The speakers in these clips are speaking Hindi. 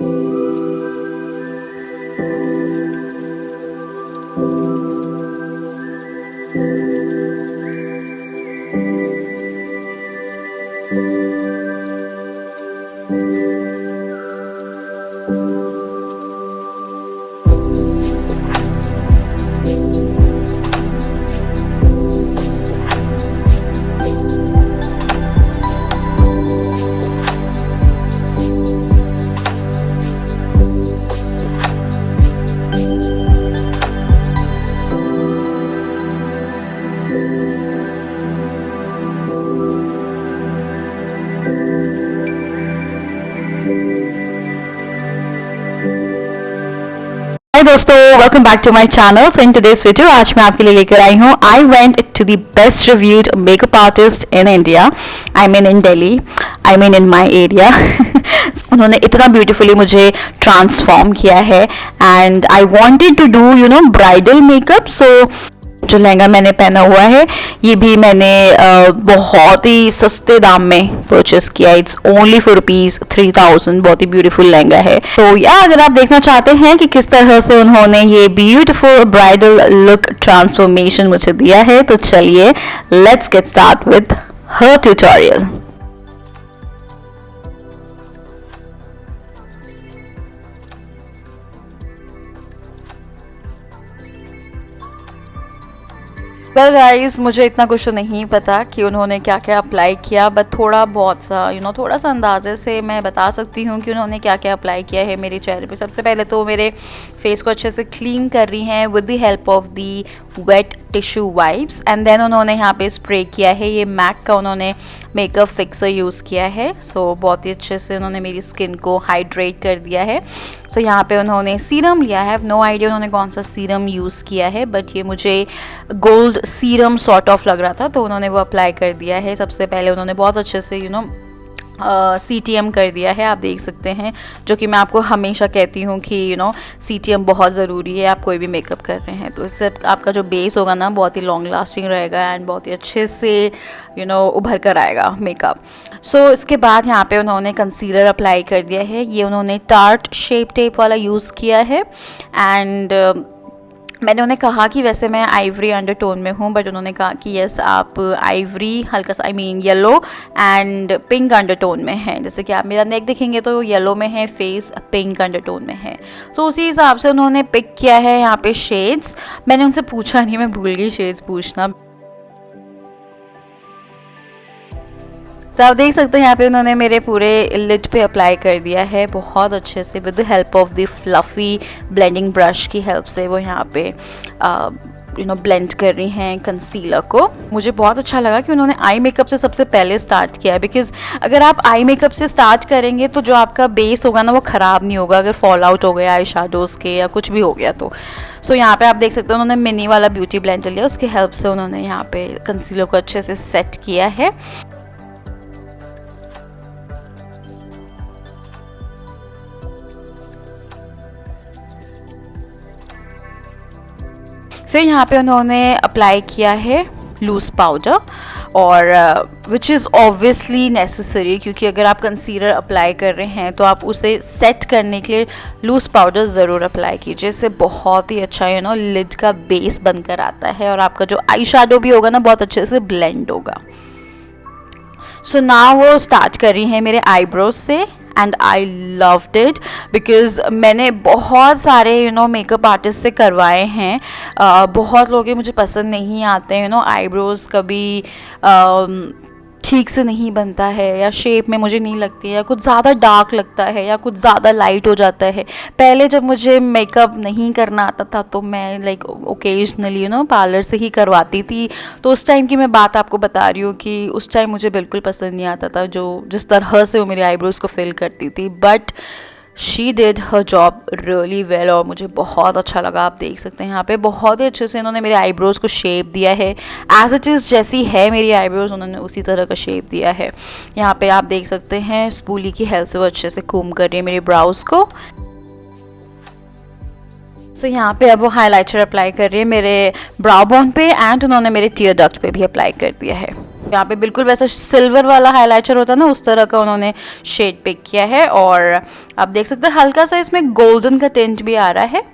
हाय दोस्तों, welcome back to my channel. So in today's video आज मैं आपके लिए लेकर आई हूँ I went to the best reviewed makeup artist in India. I mean in Delhi, I mean in my area. उन्होंने इतना ब्यूटीफुली मुझे ट्रांसफॉर्म किया है and I wanted to do bridal makeup. So जो लहंगा मैंने पहना हुआ है ये भी मैंने बहुत ही सस्ते दाम में परचेस किया। It's only for ₹3000। बहुत ही ब्यूटीफुल लहंगा है। तो या अगर आप देखना चाहते हैं कि किस तरह से उन्होंने ये ब्यूटीफुल ब्राइडल लुक ट्रांसफॉर्मेशन मुझे दिया है, तो चलिए let's get start with her tutorial. Well guys, मुझे इतना कुछ तो नहीं पता कि उन्होंने क्या क्या अप्लाई किया, बट थोड़ा बहुत सा थोड़ा सा अंदाजे से मैं बता सकती हूँ कि उन्होंने क्या क्या अप्लाई किया है मेरे चेहरे पे। सबसे पहले तो मेरे फेस को अच्छे से क्लीन कर रही हैं with the help of the wet tissue wipes and then उन्होंने यहाँ पे स्प्रे किया है। ये मैक का उन्होंने मेकअप फिक्सर यूज़ किया है। सो बहुत ही अच्छे से उन्होंने मेरी स्किन को हाइड्रेट कर दिया है। सो यहाँ पे उन्होंने सीरम लिया है। हैव नो आइडिया उन्होंने कौन सा सीरम यूज़ किया है, बट ये मुझे गोल्ड सीरम सॉर्ट ऑफ लग रहा था, तो उन्होंने वो अप्लाई कर दिया है। सबसे पहले उन्होंने बहुत अच्छे से CTM कर दिया है, आप देख सकते हैं, जो कि मैं आपको हमेशा कहती हूँ कि CTM बहुत ज़रूरी है। आप कोई भी मेकअप कर रहे हैं तो इससे आपका जो बेस होगा ना बहुत ही लॉन्ग लास्टिंग रहेगा एंड बहुत ही अच्छे से उभर कर आएगा मेकअप। सो इसके बाद यहाँ पे उन्होंने कंसीलर अप्लाई कर दिया है। ये उन्होंने टार्ट शेप टेप वाला यूज़ किया है एंड मैंने उन्हें कहा कि वैसे मैं आइवरी अंडरटोन में हूँ, बट उन्होंने कहा कि यस आप आइवरी हल्का सा येलो एंड पिंक अंडरटोन में है। जैसे कि आप मेरा नेक देखेंगे तो येलो में है, फेस पिंक अंडरटोन में है, तो उसी हिसाब से उन्होंने पिक किया है यहाँ पे शेड्स। मैंने उनसे पूछा नहीं, मैं भूल गई शेड्स पूछना। तो आप देख सकते हैं यहाँ पे उन्होंने मेरे पूरे लिड पे अप्लाई कर दिया है बहुत अच्छे से with the help of the fluffy blending brush की हेल्प से। वो यहाँ पे ब्लेंड कर रही हैं कंसीलर को। मुझे बहुत अच्छा लगा कि उन्होंने आई मेकअप से सबसे पहले स्टार्ट किया है, बिकॉज अगर आप आई मेकअप से स्टार्ट करेंगे तो जो आपका बेस होगा ना वो ख़राब नहीं होगा अगर फॉल आउट हो गया आई शैडोज़ के या कुछ भी हो गया तो। सो यहाँ पे आप देख सकते हैं उन्होंने मिनी वाला ब्यूटी ब्लेंडर लिया, उसकी हेल्प से उन्होंने यहाँ पे कंसीलर को अच्छे से सेट किया है। फिर यहाँ पे उन्होंने अप्लाई किया है लूज़ पाउडर, और विच इज़ ऑब्वियसली नेसेसरी, क्योंकि अगर आप कंसीलर अप्लाई कर रहे हैं तो आप उसे सेट करने के लिए लूज़ पाउडर ज़रूर अप्लाई कीजिए। इससे बहुत ही अच्छा लिड का बेस बनकर आता है और आपका जो आई शैडो भी होगा ना बहुत अच्छे से ब्लेंड होगा। सो नाउ वो स्टार्ट कर रही हैं मेरे आईब्रोज से and I loved it, because मैंने बहुत सारे मेकअप आर्टिस्ट से करवाए हैं। बहुत लोग मुझे पसंद नहीं आते हैं आईब्रोज कभी ठीक से नहीं बनता है या शेप में मुझे नहीं लगती है या कुछ ज़्यादा डार्क लगता है या कुछ ज़्यादा लाइट हो जाता है। पहले जब मुझे मेकअप नहीं करना आता था तो मैं ओकेजनली पार्लर से ही करवाती थी, तो उस टाइम की मैं बात आपको बता रही हूँ कि उस टाइम मुझे बिल्कुल पसंद नहीं आता था जिस तरह से वो मेरी आईब्रोज़ को फिल करती थी, but she did her job really well और मुझे बहुत अच्छा लगा। आप देख सकते हैं यहाँ पे बहुत ही अच्छे से इन्होंने मेरे आईब्रोज़ को शेप दिया है। एज इट इज़ जैसी है मेरी आईब्रोज़ उन्होंने उसी तरह का शेप दिया है। यहाँ पे आप देख सकते हैं स्पूली की हेल्प से वो अच्छे से कूम कर रही है मेरे ब्राउज़ को। सो यहाँ पे अब वो हाइलाइटर अप्लाई कर रही है मेरे ब्राउ बोन पे एंड उन्होंने मेरे टीयर डक्ट पे भी अप्लाई कर दिया है। यहाँ पे बिल्कुल वैसा सिल्वर वाला हाइलाइटर होता है ना, उस तरह का उन्होंने शेड पिक किया है। और आप देख सकते हैं हल्का सा इसमें गोल्डन का टिंट भी आ रहा है।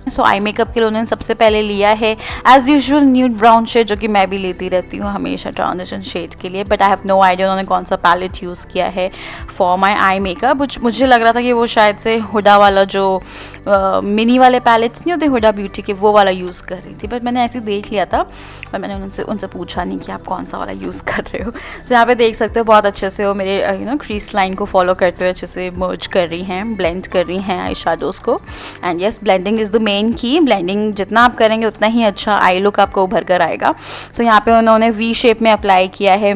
सो आई मेकअप के लिए उन्होंने सबसे पहले लिया है as usual nude brown shade, जो कि मैं भी लेती रहती हूँ हमेशा ट्रांजिशन शेड के लिए, but I have no idea उन्होंने कौन सा पैलेट यूज़ किया है फॉर माई आई मेकअप। मुझे लग रहा था कि वो शायद से हुडा वाला जो मिनी वाले पैलेट्स नहीं होते हुडा ब्यूटी के, वो वाला यूज़ कर रही थी, बट मैंने ऐसे देख लिया था और मैंने उनसे पूछा नहीं कि आप कौन सा वाला यूज़ कर रहे हो। सो यहाँ पे देख सकते हो बहुत अच्छे से वो मेरे क्रीज लाइन को फॉलो करते हुए अच्छे से मर्ज कर रही हैं, ब्लेंड कर रही हैं आई शेडोज़ को। And yes, blending is the main की। ब्लेंडिंग जितना आप करेंगे उतना ही अच्छा आई लुक आपको उभर कर आएगा। सो यहाँ पे उन्होंने वी शेप में अप्लाई किया है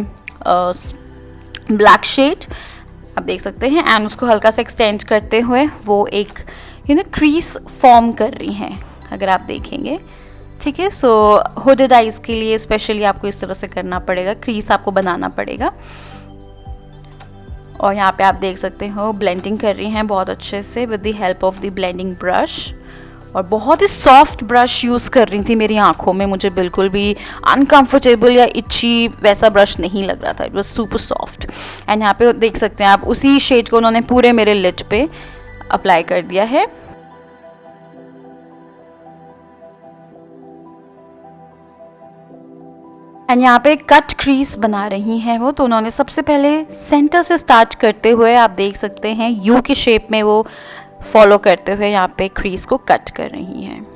ब्लैक शेड, आप देख सकते हैं, एंड उसको हल्का सा एक्सटेंड करते हुए वो एक क्रीज फॉर्म कर रही हैं, अगर आप देखेंगे। ठीक है, सो हुडेड आइज के लिए स्पेशली आपको इस तरह से करना पड़ेगा, क्रीज आपको बनाना पड़ेगा। और यहाँ पे आप देख सकते हो ब्लेंडिंग कर रही हैं बहुत अच्छे से with the help of the blending brush, और बहुत ही सॉफ्ट ब्रश यूज़ कर रही थी मेरी आंखों में, मुझे बिल्कुल भी अनकंफर्टेबल या इची वैसा ब्रश नहीं लग रहा था, it was super soft. And यहाँ पे देख सकते हैं आप उसी शेड को उन्होंने पूरे मेरे लिड पे अप्लाई कर दिया है। एंड यहाँ पे कट क्रीज बना रही हैं वो, तो उन्होंने सबसे पहले सेंटर से स्टार्ट करते हुए आप देख सकते हैं यू के शेप में वो फॉलो करते हुए यहाँ पे क्रीज को कट कर रही हैं।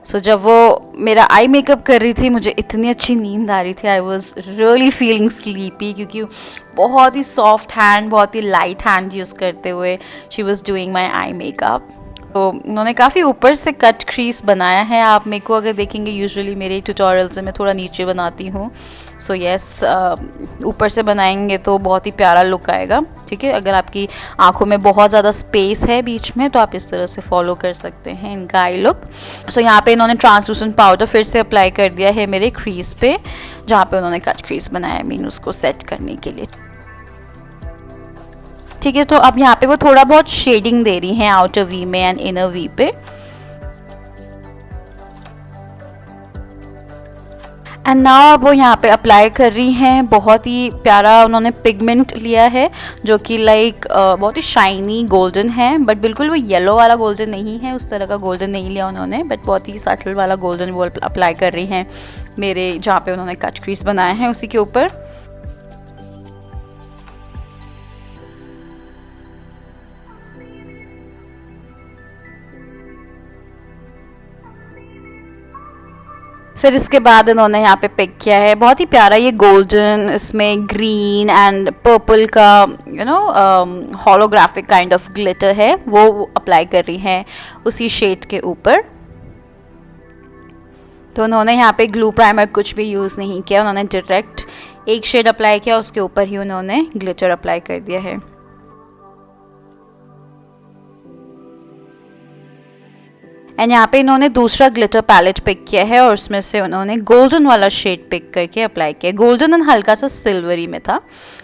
सो जब वो मेरा आई मेकअप कर रही थी मुझे इतनी अच्छी नींद आ रही थी, I was really feeling sleepy, क्योंकि बहुत ही सॉफ्ट हैंड, बहुत ही लाइट हैंड यूज़ करते हुए she was doing my eye makeup. तो उन्होंने काफ़ी ऊपर से कट क्रीज बनाया है। आप मेरे को अगर देखेंगे यूजुअली मेरे ट्यूटोरियल्स में मैं थोड़ा नीचे बनाती हूँ, सो येस ऊपर से बनाएंगे तो बहुत ही प्यारा लुक आएगा। ठीक है, अगर आपकी आंखों में बहुत ज़्यादा स्पेस है बीच में तो आप इस तरह से फॉलो कर सकते हैं इनका आई लुक। सो यहाँ पे इन्होंने ट्रांसलूसेंट पाउडर फिर से अप्लाई कर दिया है मेरे क्रीज पे, जहाँ पे उन्होंने कट क्रीज बनाया, मीन उसको सेट करने के लिए। ठीक है, तो अब यहाँ पे वो थोड़ा बहुत शेडिंग दे रही हैं आउटर वी में एंड इनर वी पे। एंड नाउ अब वो यहाँ पे अप्लाई कर रही हैं, बहुत ही प्यारा उन्होंने पिगमेंट लिया है जो कि लाइक बहुत ही शाइनी गोल्डन है, बट बिल्कुल वो येलो वाला गोल्डन नहीं है, उस तरह का गोल्डन नहीं लिया उन्होंने, बट बहुत ही सटल वाला गोल्डन वो अप्लाई कर रही हैं मेरे जहाँ पे उन्होंने कट क्रीज बनाया है उसी के ऊपर। फिर इसके बाद इन्होंने यहाँ पे पिक किया है बहुत ही प्यारा ये गोल्डन, इसमें ग्रीन एंड पर्पल का होलोग्राफिक काइंड ऑफ ग्लिटर है, वो अप्लाई कर रही हैं उसी शेड के ऊपर। तो उन्होंने यहाँ पे ग्लू प्राइमर कुछ भी यूज़ नहीं किया, उन्होंने डायरेक्ट एक शेड अप्लाई किया, उसके ऊपर ही उन्होंने ग्लिटर अप्लाई कर दिया है। एंड यहाँ पे इन्होंने दूसरा ग्लिटर पैलेट पिक किया है और उसमें से उन्होंने गोल्डन वाला शेड पिक करके अप्लाई किया, गोल्डन एंड हल्का सा सिल्वरी में था।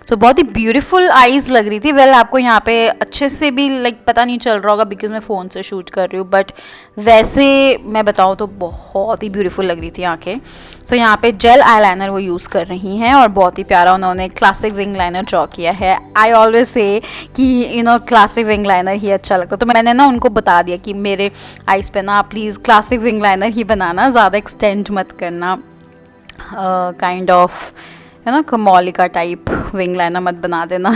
सो बहुत ही ब्यूटीफुल आईज लग रही थी। वेल आपको यहाँ पे अच्छे से भी लाइक पता नहीं चल रहा होगा बिकॉज मैं फ़ोन से शूट कर रही हूँ, बट वैसे मैं बताऊँ तो बहुत ही ब्यूटीफुल लग रही थी आंखें। सो यहाँ पे जेल आईलाइनर वो यूज़ कर रही हैं और बहुत ही प्यारा उन्होंने क्लासिक विंग लाइनर ड्रॉ किया है। आई ऑलवेज से कि क्लासिक विंग लाइनर ही अच्छा लगता, तो मैंने ना उनको बता दिया कि मेरे आईज पे ना प्लीज़ क्लासिक विंग लाइनर ही बनाना, ज़्यादा एक्सटेंड मत करना, kind of Komolika type wing liner मत बना देना।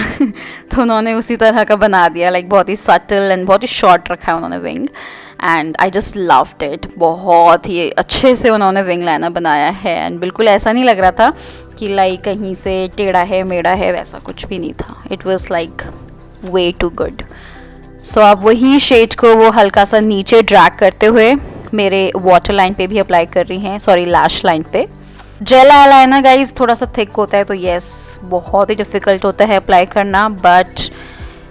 तो उन्होंने उसी तरह का बना दिया, लाइक बहुत ही सटल एंड बहुत ही शॉर्ट रखा है उन्होंने wing, and I just loved it. बहुत ही अच्छे से उन्होंने विंग लाइनर बनाया है एंड बिल्कुल ऐसा नहीं लग रहा था कि लाइक कहीं से टेढ़ा है मेढ़ा है, वैसा कुछ भी नहीं था। It was like way too good. So अब वही शेड को वो हल्का सा नीचे ड्रैग करते हुए मेरे वाटर लाइन पे भी अप्लाई कर रही हैं, सॉरी लैश लाइन पे। जेल आईलाइनर गाइज थोड़ा सा थिक होता है तो येस बहुत ही डिफ़िकल्ट होता है अप्लाई करना, but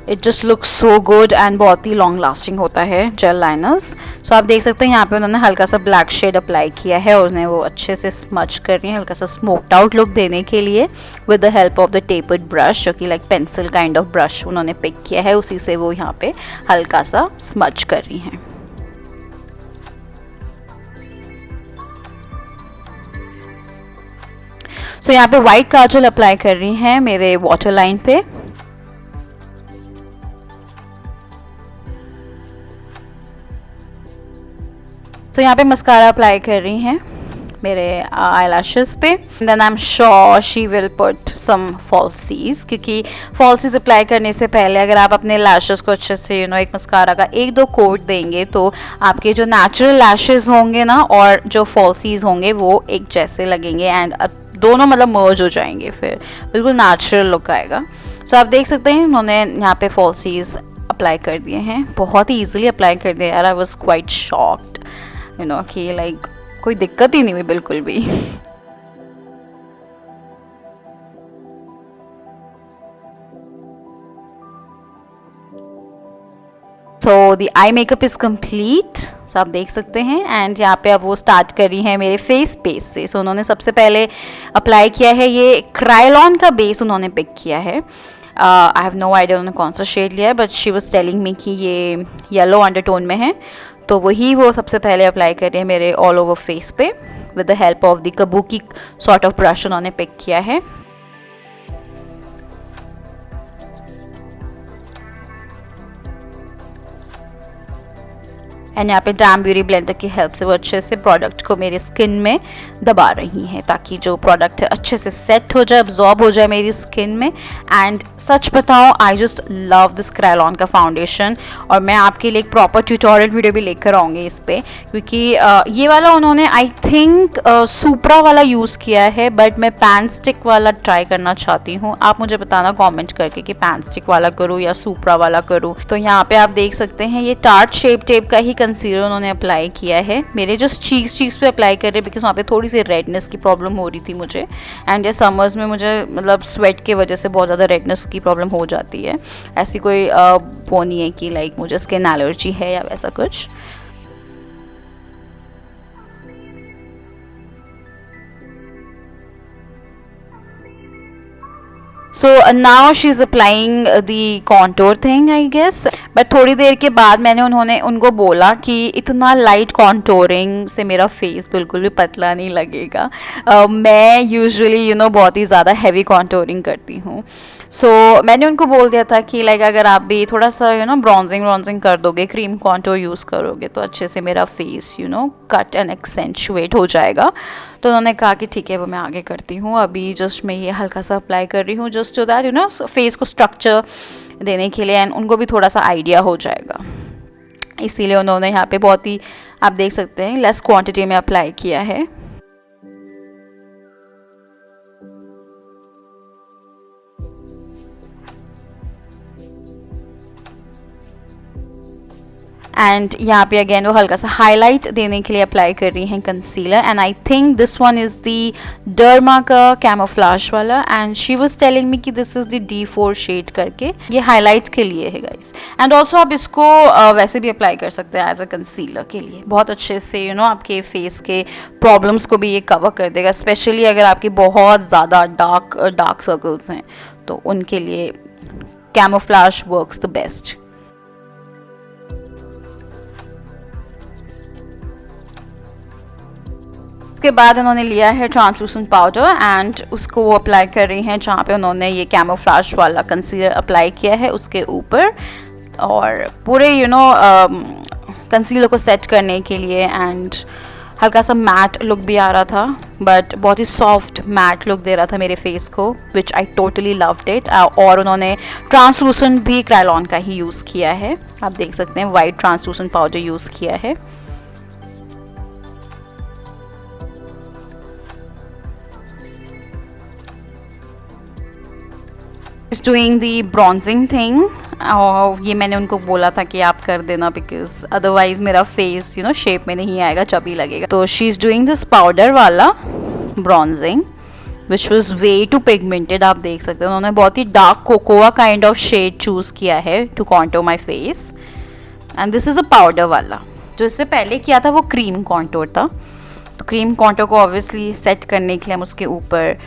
it just looks so good and बहुत ही लॉन्ग लास्टिंग होता है जेल लाइनर्स। सो आप देख सकते हैं यहाँ पे उन्होंने हल्का सा ब्लैक शेड अप्लाई किया है और उन्हें वो अच्छे से स्मच कर रही है हल्का सा स्मोक्ड आउट लुक देने के लिए with the help of the tapered brush, जो कि like pencil kind of brush उन्होंने पिक किया है, उसी से वो यहाँ पे हल्का सा स्मच कर रही हैं। सो यहाँ पे वाइट काजल अप्लाई कर रही हैं मेरे वाटर लाइन पे। तो यहाँ पे मस्कारा अप्लाई कर रही हैं मेरे आई लैशेस पे। Then I am sure she will put some falsies, क्योंकि फॉल्सीज अप्लाई करने से पहले अगर आप अपने लैशेस को अच्छे से एक मस्कारा का 1-2 कोट देंगे तो आपके जो नेचुरल लैशेस होंगे ना और जो फॉल्सीज होंगे वो एक जैसे लगेंगे एंड दोनों मतलब मर्ज हो जाएंगे, फिर बिल्कुल नेचुरल लुक आएगा। सो आप देख सकते हैं उन्होंने यहाँ पे फॉल्सीज अप्लाई कर दिए हैं, बहुत ही ईजिली अप्लाई कर दिया यार। आई वॉज क्वाइट शॉक्ड कि लाइक कोई दिक्कत ही नहीं हुई बिल्कुल भी। So the eye makeup is complete. So आप देख सकते हैं एंड यहाँ पे अब वो स्टार्ट कर रही हैं मेरे फेस बेस से। सो उन्होंने सबसे पहले अप्लाई किया है ये क्रायोलॉन का बेस उन्होंने पिक किया है। आई हैव नो आइडिया उन्होंने कौन सा शेड लिया है, but she was telling me कि ये येलो अंडरटोन में है, तो वही वो सबसे पहले अप्लाई कर रही है मेरे ऑल ओवर फेस पे with the help of the kabuki sort of brush उन्होंने पिक किया है। एंड यहाँ पे डैम ब्यूटी ब्लेंडर की हेल्प से वो अच्छे से प्रोडक्ट को मेरी स्किन में दबा रही हैं ताकि जो प्रोडक्ट है अच्छे से सेट हो जाए, अब्जॉर्ब हो जाए मेरी स्किन में। एंड सच बताओ आई जस्ट लव दिस क्रायोलॉन का फाउंडेशन, और मैं आपके लिए एक प्रॉपर ट्यूटोरियल वीडियो भी लेकर आऊँगी इस पर, क्योंकि ये वाला उन्होंने आई थिंक सुप्रा वाला यूज़ किया है, बट मैं पैन स्टिक वाला ट्राई करना चाहती हूँ। आप मुझे बताना कमेंट करके कि पैन स्टिक वाला करूँ या सुप्रा वाला करूँ। तो यहाँ पे आप देख सकते हैं ये टार्ट शेप टेप का ही कंसीलर उन्होंने अप्लाई किया है मेरे जस्ट चीक्स पे अप्लाई कर रहे हैं, बिकॉज वहाँ पे थोड़ी सी रेडनेस की प्रॉब्लम हो रही थी मुझे। एंड ये समर्स में मुझे मतलब स्वेट की वजह से बहुत ज़्यादा रेडनेस की प्रॉब्लम हो जाती है। ऐसी कोई वो नहीं है कि लाइक मुझे स्किन एलर्जी है या वैसा कुछ। So now she's applying the contour thing I guess, but थोड़ी देर के बाद मैंने उनको बोला कि इतना लाइट कॉन्टोरिंग से मेरा फेस बिल्कुल भी पतला नहीं लगेगा। मैं यूजुअली बहुत ही ज़्यादा हैवी कॉन्टोरिंग करती हूँ। सो मैंने उनको बोल दिया था कि लाइक अगर आप भी थोड़ा सा ब्रॉन्जिंग कर दोगे, क्रीम कॉन्टोर यूज़ करोगे तो अच्छे से मेरा फेस कट एंड एक्सेंचुएट हो जाएगा। तो उन्होंने कहा कि ठीक है वो मैं आगे करती हूँ। अभी जस्ट मैं ये हल्का सा अप्लाई कर रही हूँ जस्ट टू दैट फेस को स्ट्रक्चर देने के लिए, एंड उनको भी थोड़ा सा आइडिया हो जाएगा। इसीलिए उन्होंने यहाँ पे बहुत ही आप देख सकते हैं लेस क्वांटिटी में अप्लाई किया है। एंड यहाँ पे अगेन वो हल्का सा हाईलाइट देने के लिए अप्लाई कर रही हैं concealer, and I think this one is the derma का कैमोफ्लाज वाला, and she was telling me कि this is the D4 shade करके, ये हाईलाइट के लिए है गाइस। एंड ऑल्सो आप इसको वैसे भी अप्लाई कर सकते हैं एज अ कंसीलर के लिए, बहुत अच्छे से आपके फेस के प्रॉब्लम्स को भी ये कवर कर देगा, स्पेशली अगर आपकी बहुत ज़्यादा डार्क सर्कल्स हैं तो उनके लिए कैमोफ्लाज वर्क्स द बेस्ट। उसके बाद उन्होंने लिया है ट्रांसलूसेंट पाउडर एंड उसको वो अप्लाई कर रही हैं जहाँ पे उन्होंने ये कैमोफ्लाज वाला कंसीलर अप्लाई किया है उसके ऊपर, और पूरे कंसीलर को सेट करने के लिए। एंड हल्का सा मैट लुक भी आ रहा था, बट बहुत ही सॉफ्ट मैट लुक दे रहा था मेरे फेस को, विच आई टोटली लव्ड इट। और उन्होंने ट्रांसलूसेंट भी क्रायोलॉन का ही यूज़ किया है, आप देख सकते हैं वाइट ट्रांसलूसेंट पाउडर यूज़ किया है। डूइंग दी ब्रॉन्जिंग थिंग, और ये मैंने उनको बोला था कि आप कर देना बिकॉज अदरवाइज मेरा फेस शेप में नहीं आएगा, चबी लगेगा। तो she is doing this powder वाला bronzing which was way too pigmented. आप देख सकते हैं उन्होंने बहुत ही dark cocoa kind of shade choose किया है to contour my face. And this is a powder वाला। जो इससे पहले किया था वो क्रीम कॉन्टोर था। तो क्रीम कॉन्टोर को ऑब्वियसली सेट करने के लिए हम उसके ऊपर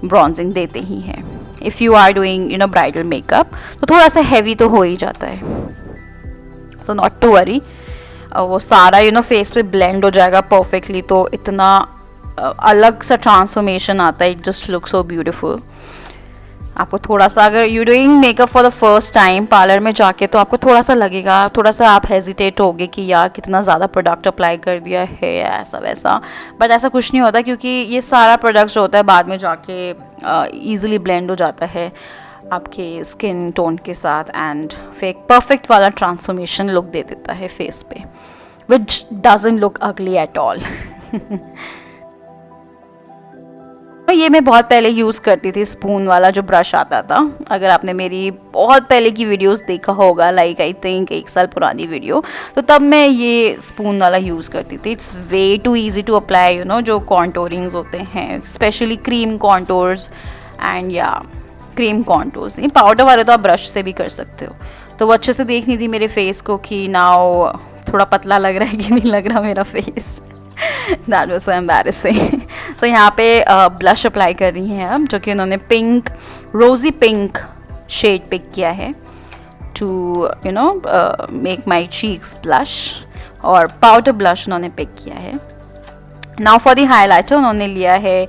ब्रॉन्जिंग देते ही हैं। If you are doing bridal makeup तो थोड़ा सा हैवी तो हो ही जाता है, तो नॉट टू वरी, वो सारा फेस पे ब्लेंड हो जाएगा परफेक्टली। तो इतना अलग सा ट्रांसफॉर्मेशन आता है, it just look so beautiful. आपको थोड़ा सा, अगर you doing makeup for the first time parlour में जाके, तो आपको थोड़ा सा लगेगा, थोड़ा सा आप हेजिटेट होगे कि यार कितना ज़्यादा प्रोडक्ट अप्लाई कर दिया है ऐसा वैसा। बट ऐसा कुछ नहीं होता, क्योंकि ये सारा प्रोडक्ट जो होता है बाद में जाके ईजिली ब्लेंड हो जाता है आपके स्किन टोन के साथ, एंड फिर एक परफेक्ट वाला ट्रांसफॉर्मेशन लुक दे देता है फेस पे, विच डजंट लुक अगली एट ऑल। ये मैं बहुत पहले यूज़ करती थी, स्पून वाला जो ब्रश आता था। अगर आपने मेरी बहुत पहले की वीडियोस देखा होगा, लाइक आई थिंक 1 साल पुरानी वीडियो, तो तब मैं ये स्पून वाला यूज़ करती थी। It's way too easy to apply जो कॉन्टोरिंग्स होते हैं, स्पेशली क्रीम कॉन्टोर्स एंड या क्रीम कॉन्टोर्स। ये पाउडर वाले तो आप ब्रश से भी कर सकते हो। तो वो अच्छे से देख नहीं थी मेरे फेस को कि नाउ थोड़ा पतला लग रहा है कि नहीं लग रहा मेरा face. That was so embarrassing. तो यहाँ पे ब्लश अप्लाई कर रही हैं अब, जो कि उन्होंने पिंक, रोज़ी पिंक शेड पिक किया है to make my cheeks blush, और पाउडर ब्लश उन्होंने पिक किया है। नाउ फॉर द हाइलाइटर उन्होंने लिया है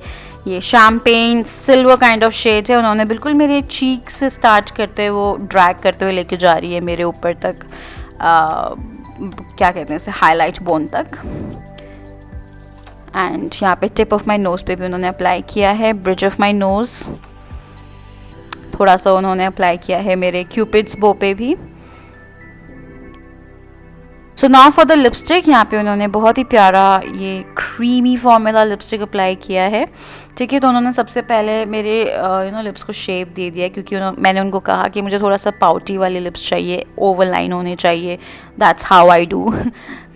ये champagne silver kind of shade है। उन्होंने बिल्कुल मेरे चीक से स्टार्ट करते हुए वो ड्रैग करते हुए लेके जा रही है मेरे ऊपर तक, क्या कहते हैं इसे, हाईलाइट बोन तक। एंड यहाँ पे टिप ऑफ माई नोज़ पे भी उन्होंने अप्लाई किया है, ब्रिज ऑफ माई नोज़ थोड़ा सा उन्होंने अप्लाई किया है मेरे क्यूपिड्स बो पे भी। So now for the lipstick, यहाँ पे उन्होंने बहुत ही प्यारा ये क्रीमी फॉर्मूला लिपस्टिक अप्लाई किया है। ठीक है, तो उन्होंने सबसे पहले मेरे लिप्स को शेप दे दिया, क्योंकि मैंने उनको कहा कि मुझे थोड़ा सा पाउटी वाले लिप्स चाहिए, ओवल लाइन होने चाहिए, दैट्स हाउ आई डू।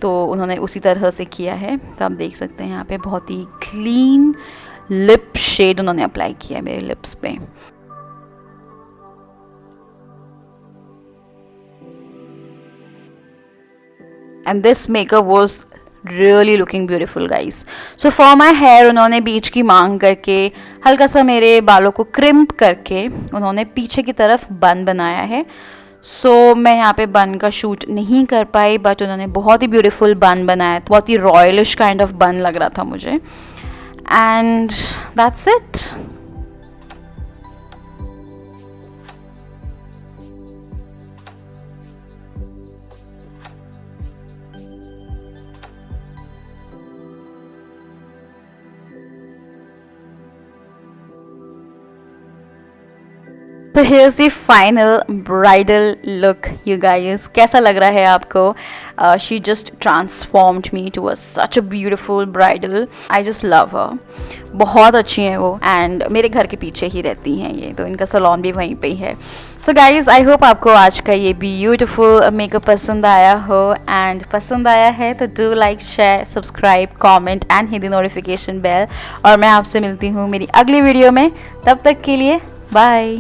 तो उन्होंने उसी तरह से किया है। तो आप देख सकते हैं यहाँ पे बहुत ही क्लीन लिप शेड उन्होंने अप्लाई किया है मेरे लिप्स पे। And this makeup was really looking beautiful guys. So for my hair उन्होंने बीच की मांग करके हल्का सा मेरे बालों को क्रिम्प करके उन्होंने पीछे की तरफ बन बनाया है। मैं यहाँ पे बन का शूट नहीं कर पाई, बट उन्होंने बहुत ही ब्यूटीफुल बन बनाया, बहुत ही रॉयलिश काइंड ऑफ बन लग रहा था मुझे। And that's it. तो here's the final bridal look you guys। कैसा लग रहा है आपको? She just transformed me to such a beautiful bridal। I just love her। बहुत अच्छी हैं वो, एंड मेरे घर के पीछे ही रहती हैं ये, तो इनका सैलून भी वहीं पे ही है। सो गाइज, आई होप आपको आज का ये ब्यूटीफुल मेकअप पसंद आया हो, एंड पसंद आया है तो do like, share, subscribe, comment and hit the notification bell. और मैं आपसे मिलती हूँ मेरी अगली वीडियो में, तब तक के लिए बाय।